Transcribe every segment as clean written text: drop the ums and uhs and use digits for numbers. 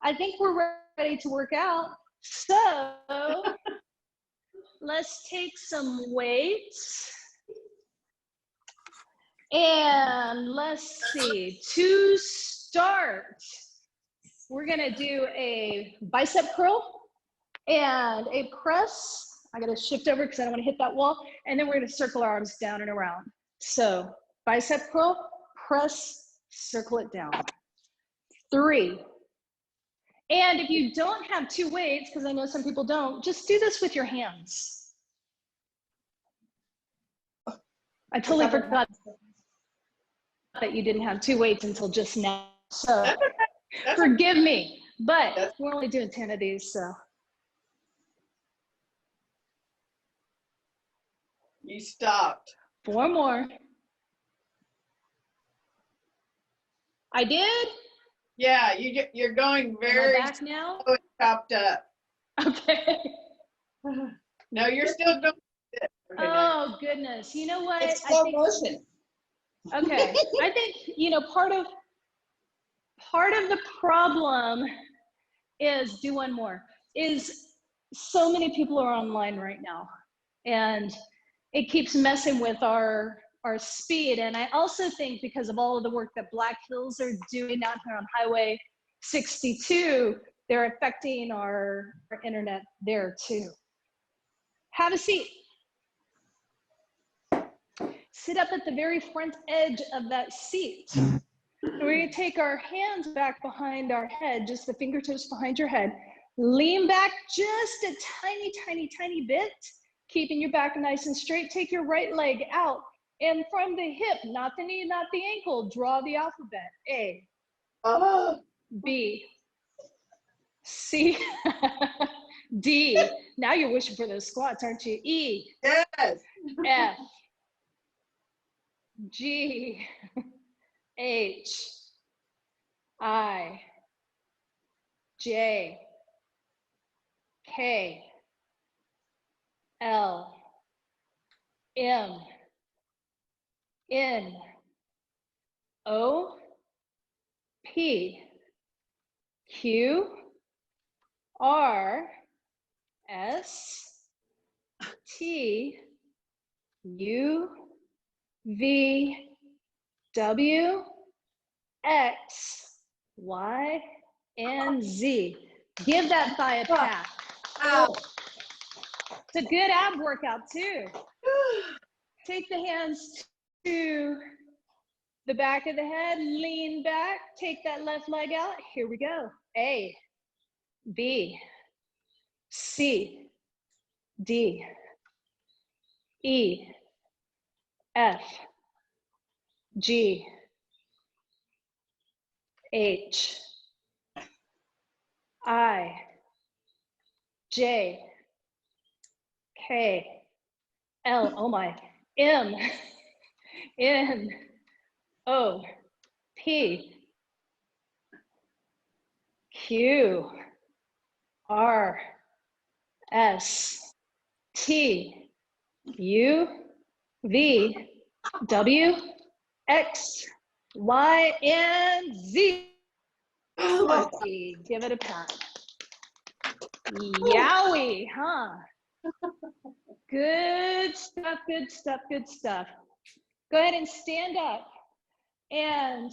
I think we're ready to work out. So let's take some weights. And let's see, to start, we're gonna do a bicep curl and a press. I gotta shift over because I don't wanna hit that wall. And then we're gonna circle our arms down and around. So bicep curl, press, circle it down. 3. And if you don't have 2 weights, because I know some people don't, just do this with your hands. I totally forgot that you didn't have 2 weights until just now. So forgive me, but we're only doing 10 of these, so. You stopped. 4 more. I did? Yeah, you're going very back now? chopped up. Okay. No, you're still going. Oh goodness. You know what? It's slow motion. Okay. I think, you know, part of the problem is, do one more, is so many people are online right now, and it keeps messing with our speed. And I also think because of all of the work that Black Hills are doing out here on Highway 62, they're affecting our internet there too. Have a seat. Sit up at the very front edge of that seat. And we're gonna take our hands back behind our head, just the fingertips behind your head. Lean back just a tiny, tiny, tiny bit, keeping your back nice and straight. Take your right leg out, and from the hip, not the knee, not the ankle, draw the alphabet. A, B, C, D. Now you're wishing for those squats, aren't you? E, Yes. F, G, H, I, J, K, L, M, N, O, P, Q, R, S, T, U, V, W, X, Y, and Z. Give that thigh a pat. Ow. It's a good ab workout too. Take the hands to the back of the head, lean back, take that left leg out. Here we go. A, B, C, D, E, F, G, H, I, J, K, L, oh my, M, N, O, P, Q, R, S, T, U, V, W, X, Y, and Z. Give it a pat. Yowie, huh? Good stuff, good stuff, good stuff. Go ahead and stand up, and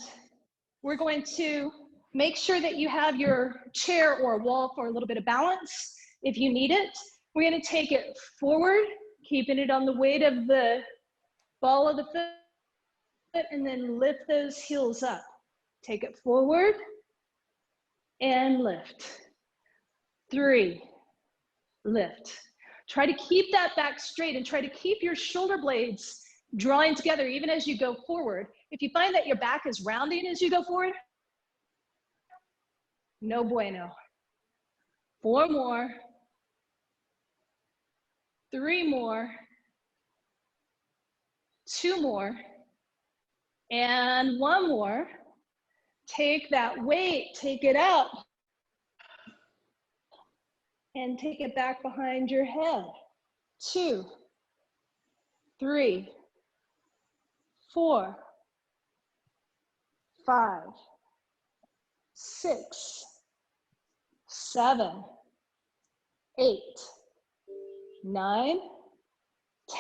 we're going to make sure that you have your chair or wall for a little bit of balance if you need it. We're going to take it forward, keeping it on the weight of the ball of the foot, and then lift those heels up. Take it forward and lift. 3, lift. Try to keep that back straight and try to keep your shoulder blades drawing together even as you go forward. If you find that your back is rounding as you go forward, no bueno. 4 more. 3 more. 2 more. And 1 more. Take that weight, take it up, and take it back behind your head. 2, 3, 4, 5, 6, 7, 8, 9,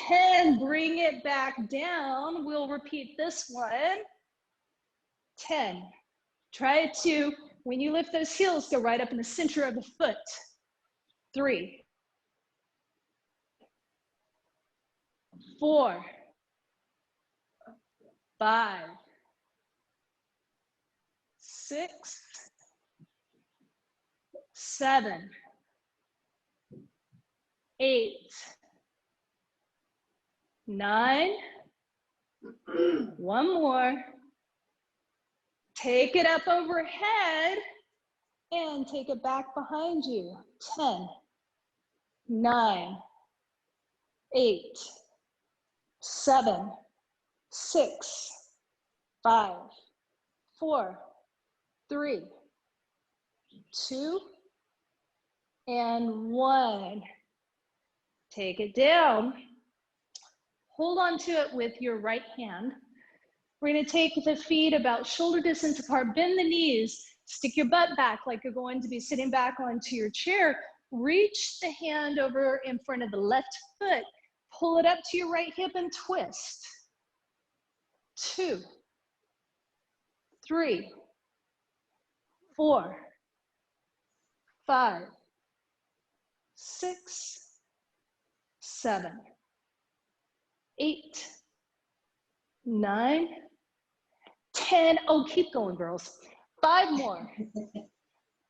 10. Bring it back down. We'll repeat this one. 10. Try to, when you lift those heels, go right up in the center of the foot. 3, 4, 5, 6, 7, 8, 9. One more. Take it up overhead and take it back behind you. 10, 9, 8, 7, 6, 5, 4, 3, 2, and 1. Take it down. Hold on to it with your right hand. We're going to take the feet about shoulder distance apart, bend the knees, stick your butt back like you're going to be sitting back onto your chair. Reach the hand over in front of the left foot, pull it up to your right hip and twist. 2, 3, 4, 5, 6, 7, 8, 9, 10. Oh, keep going, girls. 5 more.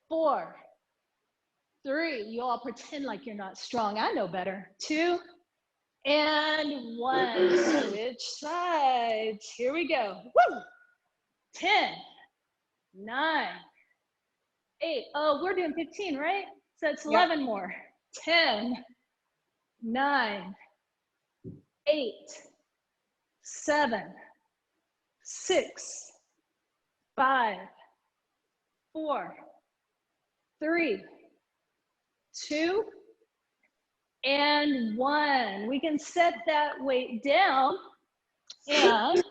4, 3. You all pretend like you're not strong. I know better. 2, and 1. Switch sides. Here we go. Woo! 10, 9, 8. Oh, we're doing 15, right? So it's 11 more. 10, 9, 8, 7, 6, 5, 4, 3, 2, and 1. We can set that weight down and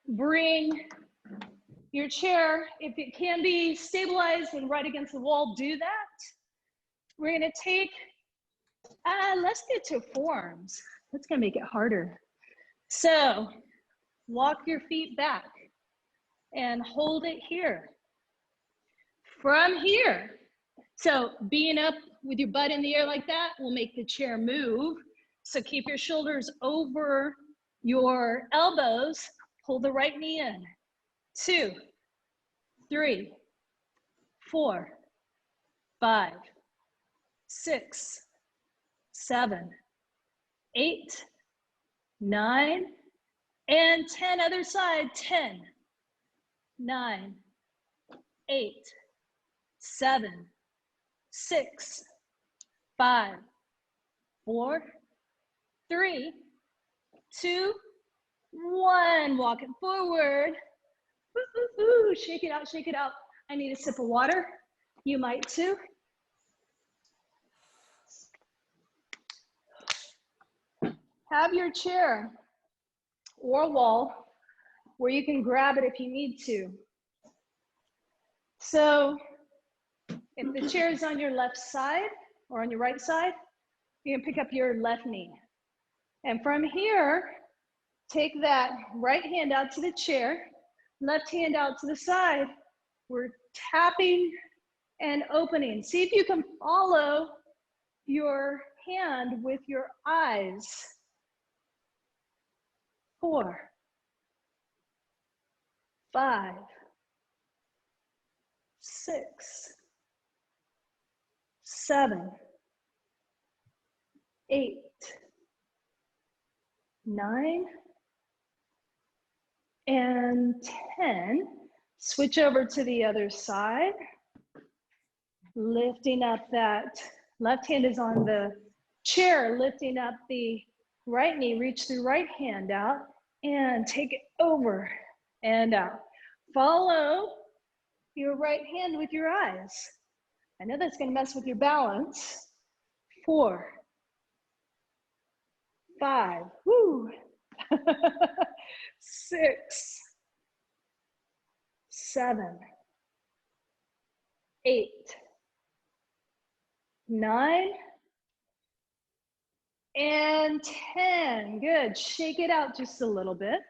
bring your chair, if it can be stabilized and right against the wall, do that. We're gonna take, let's get to forms. That's gonna make it harder. So walk your feet back and hold it here. From here, so being up with your butt in the air like that will make the chair move. So keep your shoulders over your elbows, pull the right knee in. 2, 3, 4, 5, 6, 7, 8, 9, and 10. Other side. 10, 9, 8, 7, 6, 5, 4, 3, 2, 1. Walk it forward. Shake it out, shake it out. I need a sip of water. You might too. Have your chair or wall where you can grab it if you need to. So if the chair is on your left side or on your right side, you can pick up your left knee. And from here, take that right hand out to the chair, left hand out to the side. We're tapping and opening. See if you can follow your hand with your eyes. 4, 5, 6, 7, 8, 9, and 10. Switch over to the other side. Lifting up that left hand is on the chair, lifting up the right knee, reach the right hand out and take it over and out. Follow your right hand with your eyes. I know that's going to mess with your balance. 4, 5, woo. 6, 7, 8, 9, and 10. Good. Shake it out just a little bit.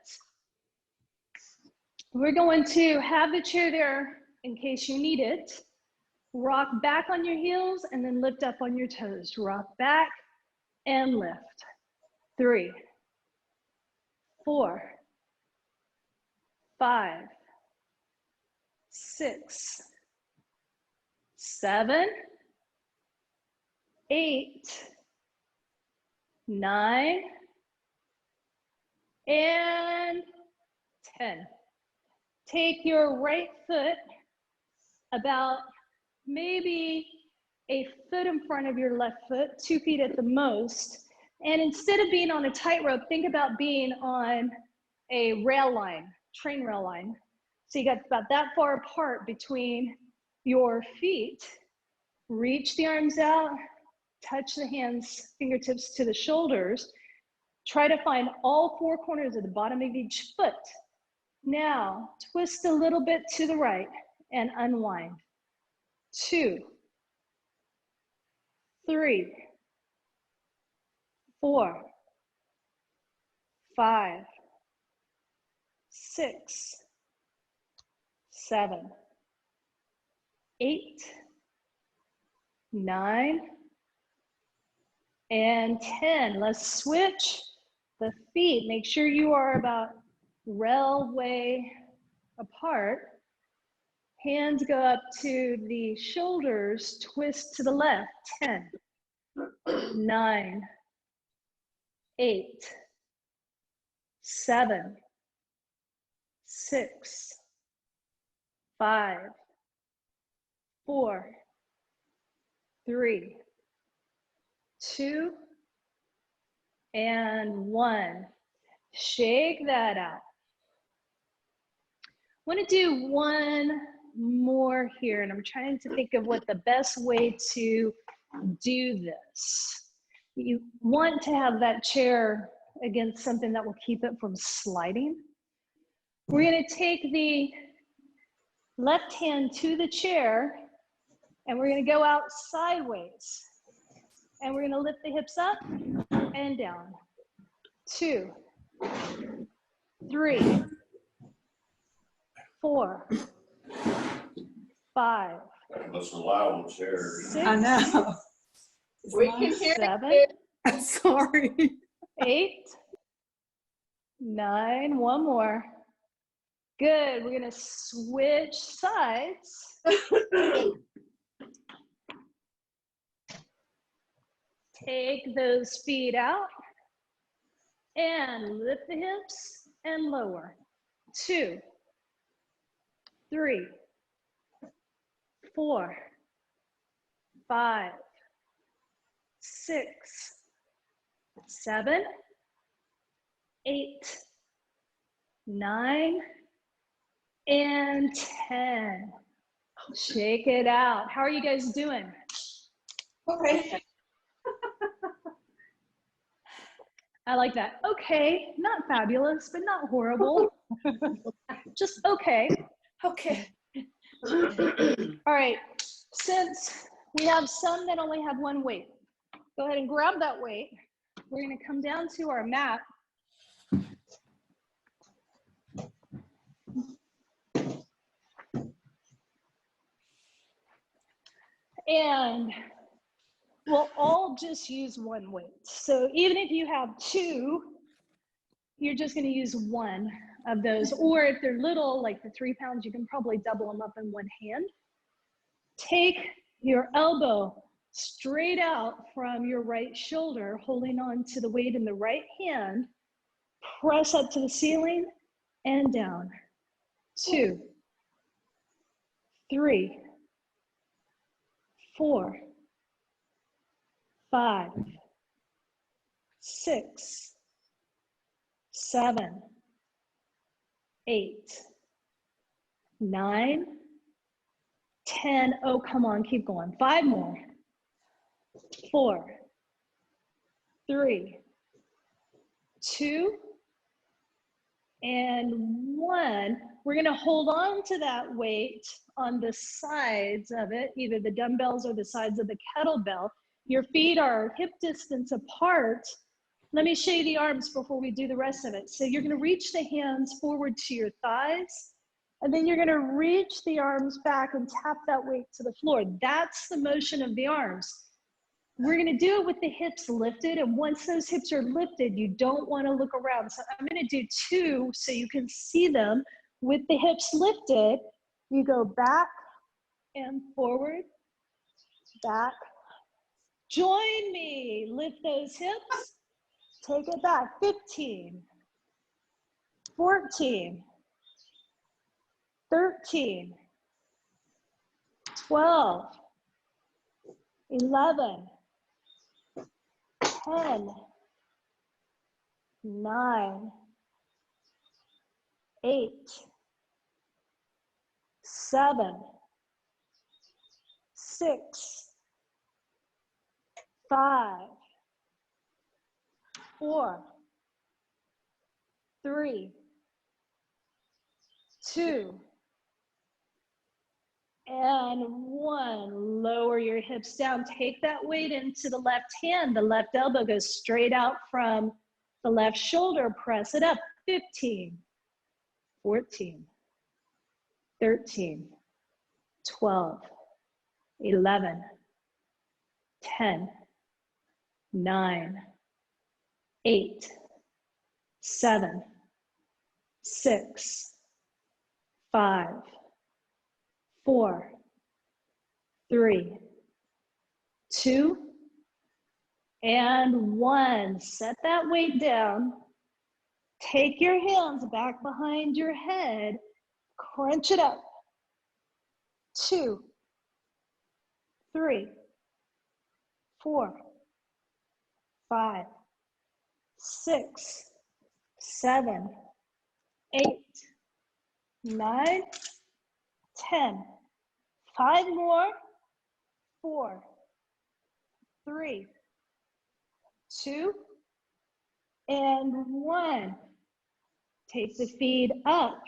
We're going to have the chair there in case you need it. Rock back on your heels and then lift up on your toes. Rock back and lift. 3, 4, 5, 6, 7, 8, 9, and 10. Take your right foot about maybe a foot in front of your left foot, 2 feet at the most. And instead of being on a tightrope, think about being on a rail line, train rail line. So you got about that far apart between your feet. Reach the arms out, touch the hands, fingertips to the shoulders. Try to find all 4 corners of the bottom of each foot. Now, twist a little bit to the right and unwind. 2, 3, 4, 5, 6, 7, 8, 9, and 10. Let's switch the feet. Make sure you are about railway apart. Hands go up to the shoulders, twist to the left. 10, 9, 8, 7, 6, 5, 4, 3, 2, and 1. Shake that out. I want to do one more here, and I'm trying to think of what the best way to do this. You want to have that chair against something that will keep it from sliding. We're going to take the left hand to the chair, and we're going to go out sideways. And we're going to lift the hips up and down. 2, 3, 4, 5, That's a loud chair. 6, I know. We can hear 7, you. I'm sorry. 8, 9, one more. Good, we're gonna switch sides. Take those feet out and lift the hips and lower. 2, 3, 4, 5, 6, 7, 8, 9, and 10. Shake it out. How are you guys doing? Okay. I like that. Okay, not fabulous, but not horrible. Just okay. Okay. All right, since we have some that only have one weight, go ahead and grab that weight. We're gonna come down to our mat. And we'll all just use one weight. So even if you have 2, you're just gonna use one of those. Or if they're little, like the 3 pounds, you can probably double them up in one hand. Take your elbow straight out from your right shoulder, holding on to the weight in the right hand. Press up to the ceiling and down. 2, 3, 4, 5, 6, 7, 8, 9, 10. Oh, come on, keep going. 5 more. 4, 3, 2, and 1. We're gonna hold on to that weight on the sides of it, either the dumbbells or the sides of the kettlebell. Your feet are hip distance apart. Let me show you the arms before we do the rest of it. So you're gonna reach the hands forward to your thighs, and then you're gonna reach the arms back and tap that weight to the floor. That's the motion of the arms. We're gonna do it with the hips lifted, and once those hips are lifted, you don't wanna look around. So I'm gonna do 2 so you can see them. With the hips lifted, you go back and forward, back. Join me, lift those hips, take it back. 15, 14, 13, 12, 11, 10, 9, 8, 7, 6, 5, 4, 3, 2, and 1. Lower your hips down. Take that weight into the left hand. The left elbow goes straight out from the left shoulder. Press it up. 15, 14, 13, 12, 11, 10, 9, 8, 7, 6, 5, 4, 3, 2, and 1. Set that weight down. Take your hands back behind your head. Crunch it up. 2, 3, 4, 5, 6, 7, 8, 9, 10. 5 more. 4, 3, 2, and 1. Take the feet up.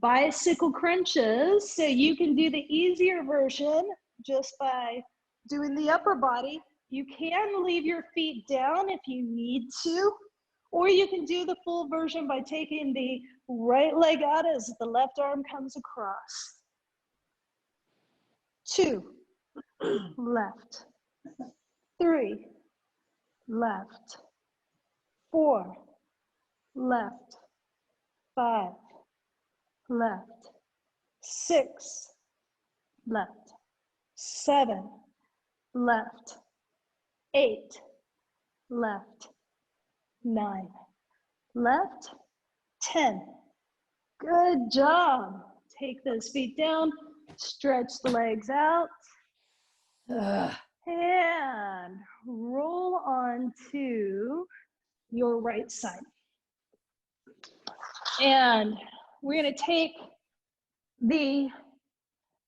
Bicycle crunches. So you can do the easier version just by doing the upper body. You can leave your feet down if you need to, or you can do the full version by taking the right leg out as the left arm comes across. 2, left. 3, left. 4, left. 5, left. 6, left. 7, left. 8, left. 9, left. 10. Good job. Take those feet down, stretch the legs out, and roll onto your right side. And we're gonna take the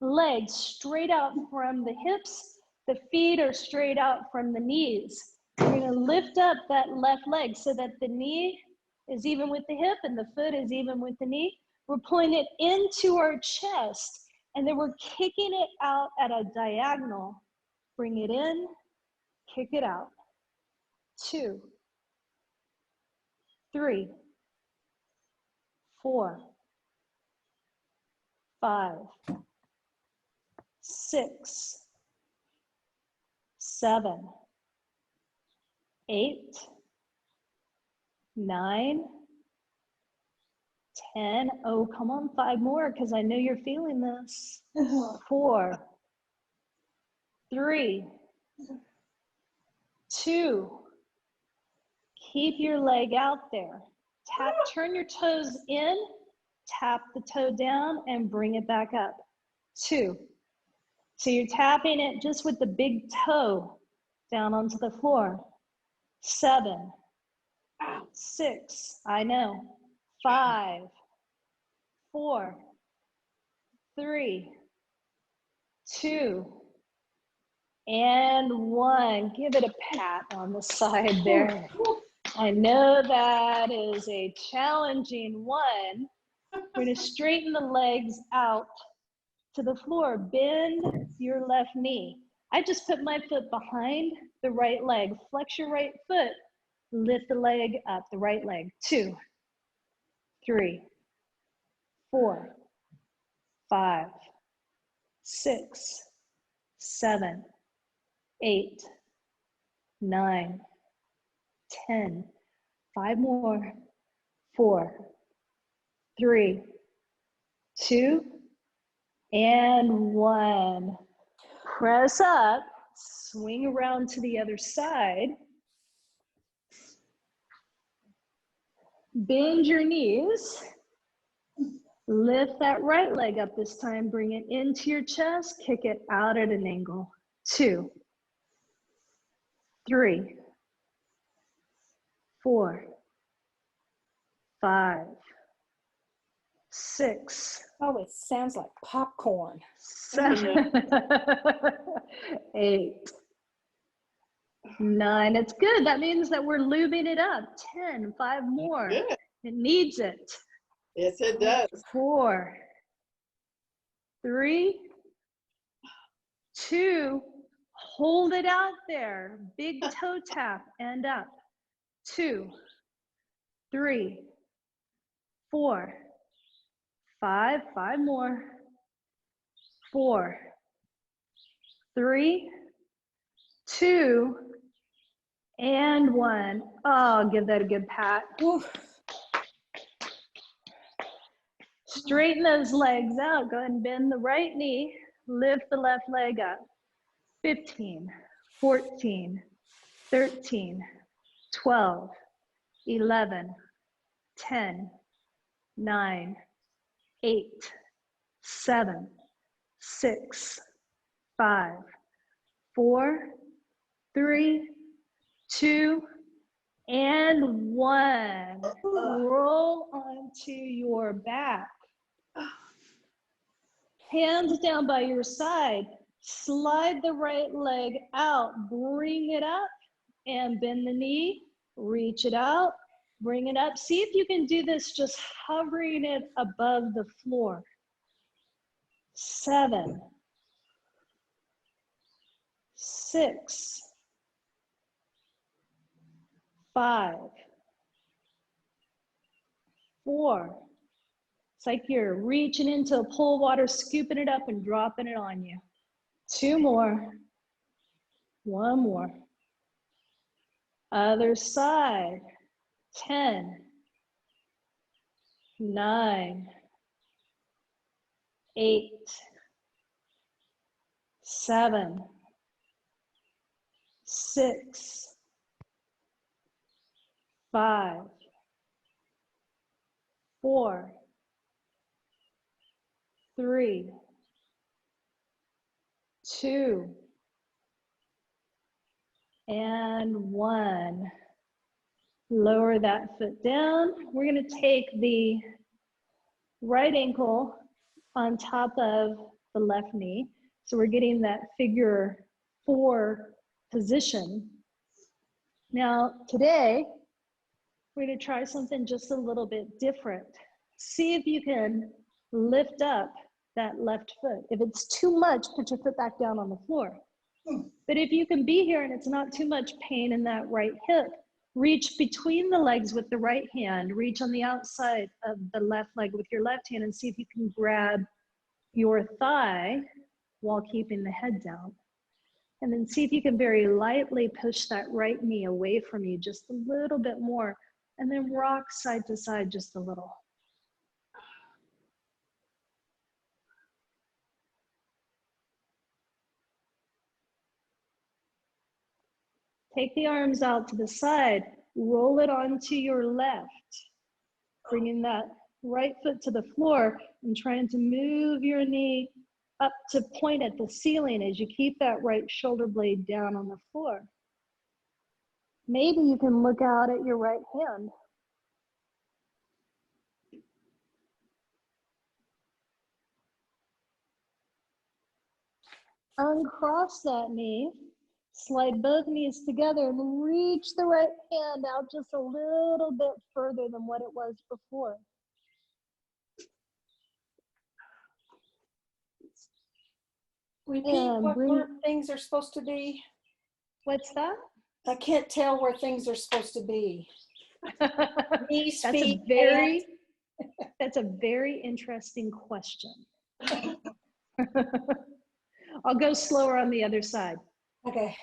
legs straight out from the hips. The feet are straight out from the knees. We're gonna lift up that left leg so that the knee is even with the hip and the foot is even with the knee. We're pulling it into our chest, and then we're kicking it out at a diagonal. Bring it in, kick it out. 2, 3, 4, 5, 6, 7, 8, 9, 10. Oh, come on, 5 more, because I know you're feeling this. 4, 3, 2. Keep your leg out there. Tap, turn your toes in, tap the toe down, and bring it back up. 2. So you're tapping it just with the big toe down onto the floor. 7, 6, I know. 5, 4, 3, 2, and 1. Give it a pat on the side there. I know that is a challenging one. We're going to straighten the legs out to the floor. Bend your left knee. I just put my foot behind the right leg. Flex your right foot. Lift the leg up, the right leg. 2, 3, 4, 5, 6, 7, 8, 9, 10. 5 more. 4, 3, 2, and 1. Press up, swing around to the other side. Bend your knees. Lift that right leg up this time. Bring it into your chest. Kick it out at an angle. 2, 3, 4, 5, 6. Oh, it sounds like popcorn. 7, 8, 9. It's good. That means that we're lubing it up. 10, 5 more. Good. It needs it. Yes, it does. 4, 3, 2. Hold it out there. Big toe tap and up. 2, 3, 4, 5. 5 more. 4, 3, 2, and 1. Oh, give that a good pat. Oof. Straighten those legs out. Go ahead and bend the right knee. Lift the left leg up. 15, 14, 13, 12, 11, 10, 9, 8, 7, 6, 5, 4, 3, 2, and 1. Roll onto your back. Hands down by your side. Slide the right leg out. Bring it up and bend the knee. Reach it out. Bring it up. See if you can do this just hovering it above the floor. 7, 6, 5, 4. It's like you're reaching into a pool of water, scooping it up and dropping it on you. 2 more. 1 more. Other side. 10, 9, 8, 7, 6, 5, 4, 3, 2, and 1. Lower that foot down. We're going to take the right ankle on top of the left knee. So we're getting that figure 4 position. Now, today, we're going to try something just a little bit different. See if you can lift up that left foot. If it's too much, put your foot back down on the floor. But if you can be here and it's not too much pain in that right hip, reach between the legs with the right hand. Reach on the outside of the left leg with your left hand and see if you can grab your thigh while keeping the head down. And then see if you can very lightly push that right knee away from you just a little bit more. And then rock side to side just a little. Take the arms out to the side, roll it onto your left, bringing that right foot to the floor and trying to move your knee up to point at the ceiling as you keep that right shoulder blade down on the floor. Maybe you can look out at your right hand. Uncross that knee. Slide both knees together and reach the right hand out just a little bit further than what it was before. Repeat And where things are supposed to be. What's that? I can't tell where things are supposed to be. Knees, That's feet, a very, hands. that's a very interesting question. I'll go slower on the other side. Okay.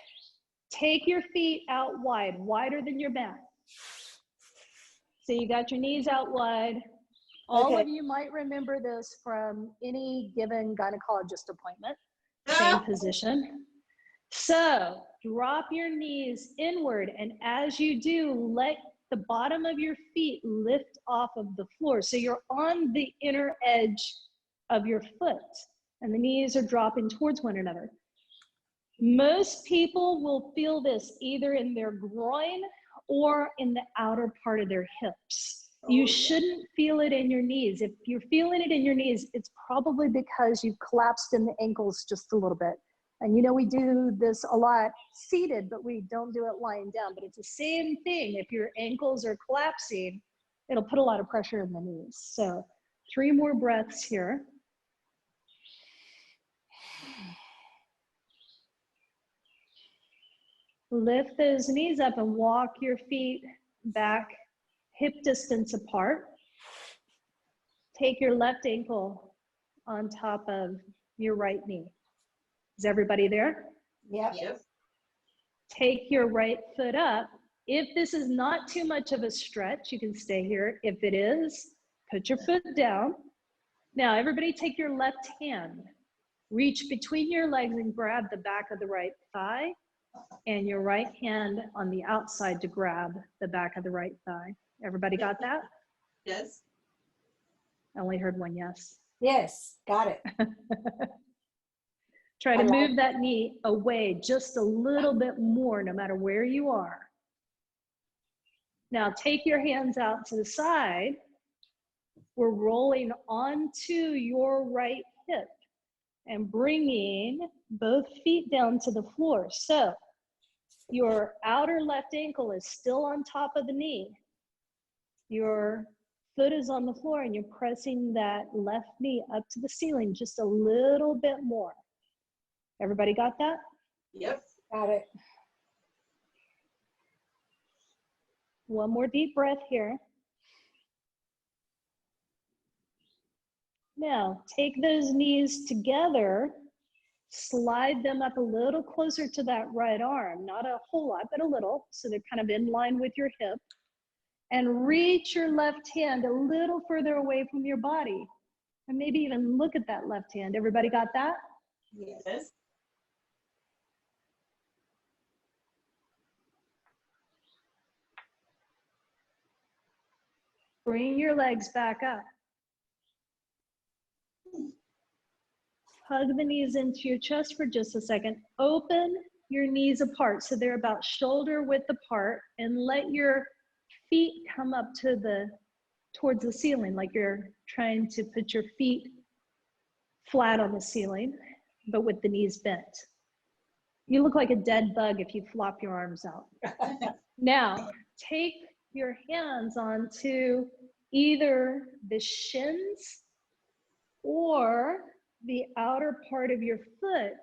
Take your feet out wide, wider than your mat. So you got your knees out wide. All Okay. of you might remember this from any given gynecologist appointment. Same position. So drop your knees inward, and as you do, let the bottom of your feet lift off of the floor. So you're on the inner edge of your foot, and the knees are dropping towards one another. Most people will feel this either in their groin or in the outer part of their hips. You shouldn't feel it in your knees. If you're feeling it in your knees, it's probably because you've collapsed in the ankles just a little bit. And you know, we do this a lot seated, but we don't do it lying down. But it's the same thing. If your ankles are collapsing, it'll put a lot of pressure in the knees. So 3 more breaths here. Lift those knees up and walk your feet back hip distance apart. Take your left ankle on top of your right knee. Is everybody there? Yep. Yep. Take your right foot up. If this is not too much of a stretch, you can stay here. If it is, put your foot down. Now, everybody take your left hand. Reach between your legs and grab the back of the right thigh, and your right hand on the outside to grab the back of the right thigh. Everybody got that? Yes. I only heard one yes. Yes, got it. Try to I like move that knee away just a little bit more, no matter where you are. Now take your hands out to the side. We're rolling onto your right hip and bringing both feet down to the floor. So your outer left ankle is still on top of the knee. Your foot is on the floor and you're pressing that left knee up to the ceiling just a little bit more. Everybody got that? Yep. Got it. One more deep breath here. Now, take those knees together, slide them up a little closer to that right arm, not a whole lot, but a little, so they're kind of in line with your hip, and reach your left hand a little further away from your body, and maybe even look at that left hand. Everybody got that? Yes. Bring your legs back up. Hug the knees into your chest for just a second. Open your knees apart so they're about shoulder width apart, and let your feet come up to towards the ceiling, like you're trying to put your feet flat on the ceiling, but with the knees bent. You look like a dead bug if you flop your arms out. Now, take your hands onto either the shins or the outer part of your foot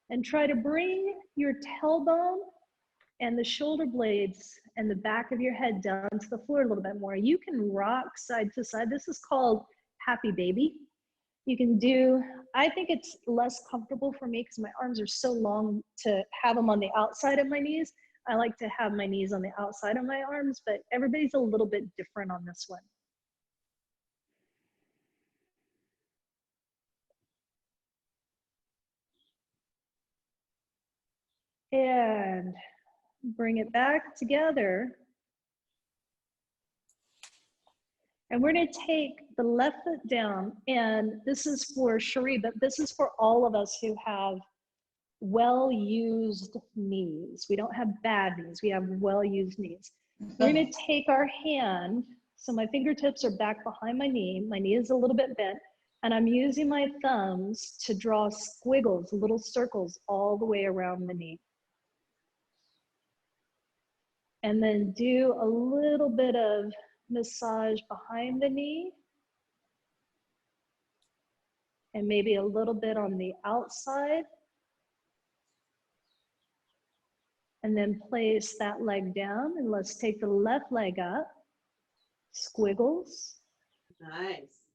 and try to bring your tailbone and the shoulder blades and the back of your head down to the floor a little bit more. You can rock side to side. This is called happy baby. You can do, I think it's less comfortable for me because my arms are so long to have them on the outside of my knees. I like to have my knees on the outside of my arms, but everybody's a little bit different on this one. And bring it back together. And we're gonna take the left foot down, and this is for Cherie, but this is for all of us who have well-used knees. We don't have bad knees, we have well-used knees. We're gonna take our hand, so my fingertips are back behind my knee is a little bit bent, and I'm using my thumbs to draw squiggles, little circles all the way around the knee. And then do a little bit of massage behind the knee. And maybe a little bit on the outside. And then place that leg down, and let's take the left leg up. Squiggles. Nice.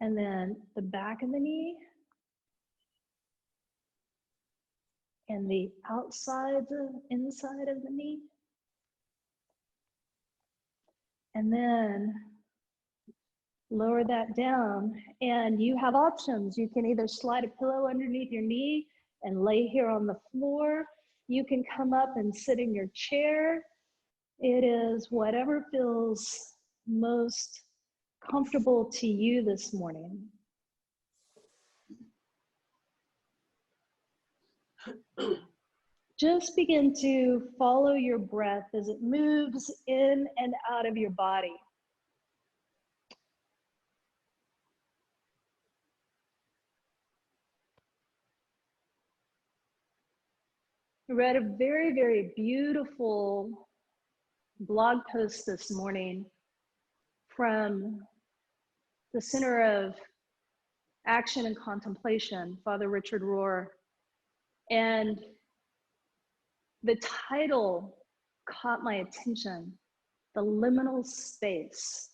And then the back of the knee. And the inside of the knee. And then lower that down, and you have options. You can either slide a pillow underneath your knee and lay here on the floor. You can come up and sit in your chair. It is whatever feels most comfortable to you this morning. Just begin to follow your breath as it moves in and out of your body. I read a very, very beautiful blog post this morning from the Center of Action and Contemplation, Father Richard Rohr. And the title caught my attention, The Liminal Space.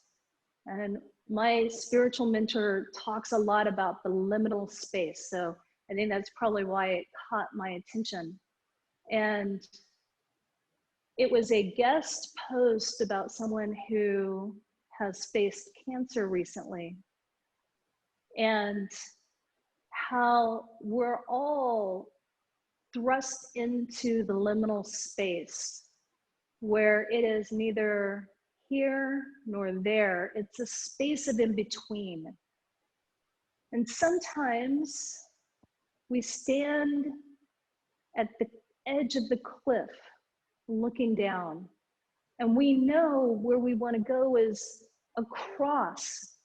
And my spiritual mentor talks a lot about the liminal space. So I think that's probably why it caught my attention. And it was a guest post about someone who has faced cancer recently, and how we're all thrust into the liminal space where it is neither here nor there. It's a space of in between. And sometimes we stand at the edge of the cliff looking down, and we know where we want to go is across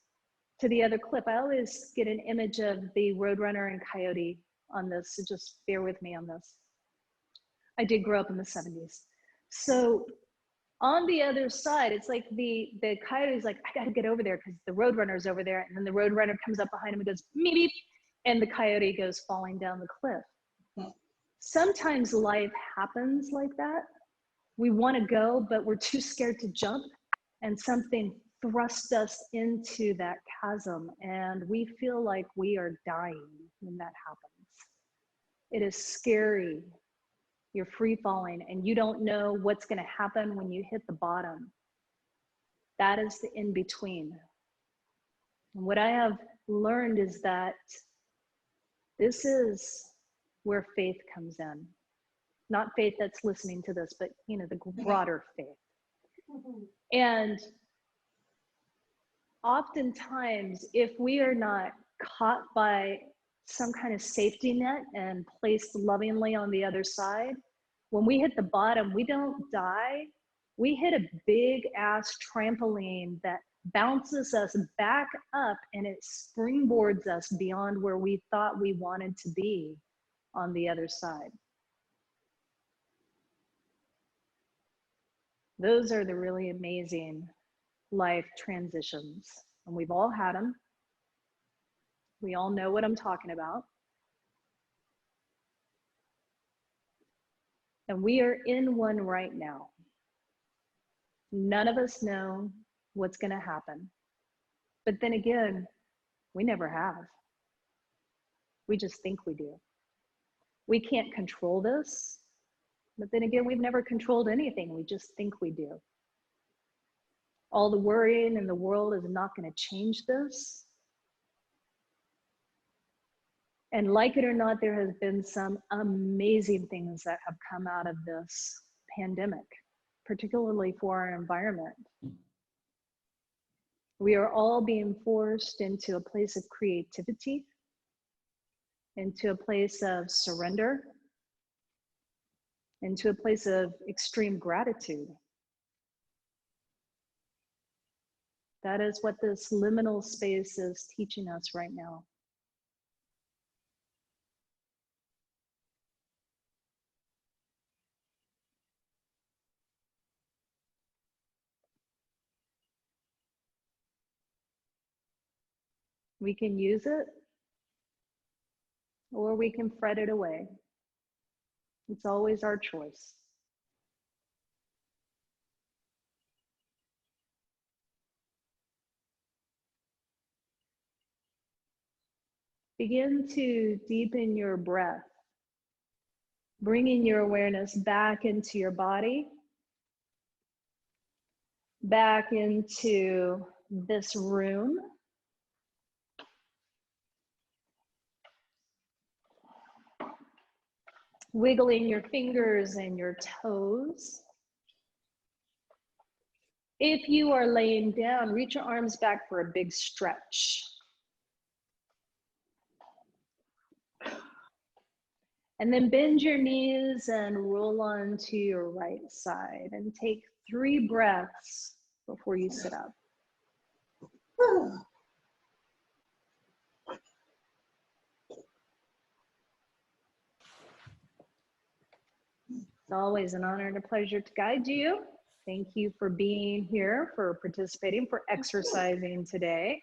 to the other cliff. I always get an image of the Roadrunner and Coyote on this, so just bear with me on this. I did grow up in the 70s. So on the other side, it's like the Coyote's like, I gotta get over there because the Roadrunner's over there, and then the Roadrunner comes up behind him and goes, meep, meep, and the Coyote goes falling down the cliff. Sometimes life happens like that. We want to go, but we're too scared to jump, and something thrusts us into that chasm, and we feel like we are dying when that happens. It is scary. You're free falling, and you don't know what's going to happen when you hit the bottom. That is the in between. And what I have learned is that this is where faith comes in. Not faith that's listening to this, but the broader faith. And oftentimes, if we are not caught by some kind of safety net and placed lovingly on the other side, when we hit the bottom, we don't die. We hit a big ass trampoline that bounces us back up, and it springboards us beyond where we thought we wanted to be on the other side. Those are the really amazing life transitions, and we've all had them. We all know what I'm talking about. And we are in one right now. None of us know what's going to happen. But then again, we never have. We just think we do. We can't control this. But then again, we've never controlled anything. We just think we do. All the worrying in the world is not going to change this. And like it or not, there has been some amazing things that have come out of this pandemic, particularly for our environment. We are all being forced into a place of creativity, into a place of surrender, into a place of extreme gratitude. That is what this liminal space is teaching us right now. We can use it, or we can fret it away. It's always our choice. Begin to deepen your breath, bringing your awareness back into your body, back into this room. Wiggling your fingers and your toes. If you are laying down, reach your arms back for a big stretch. And then bend your knees and roll onto your right side and take 3 breaths before you sit up. It's always an honor and a pleasure to guide you. Thank you for being here, for participating, for exercising today.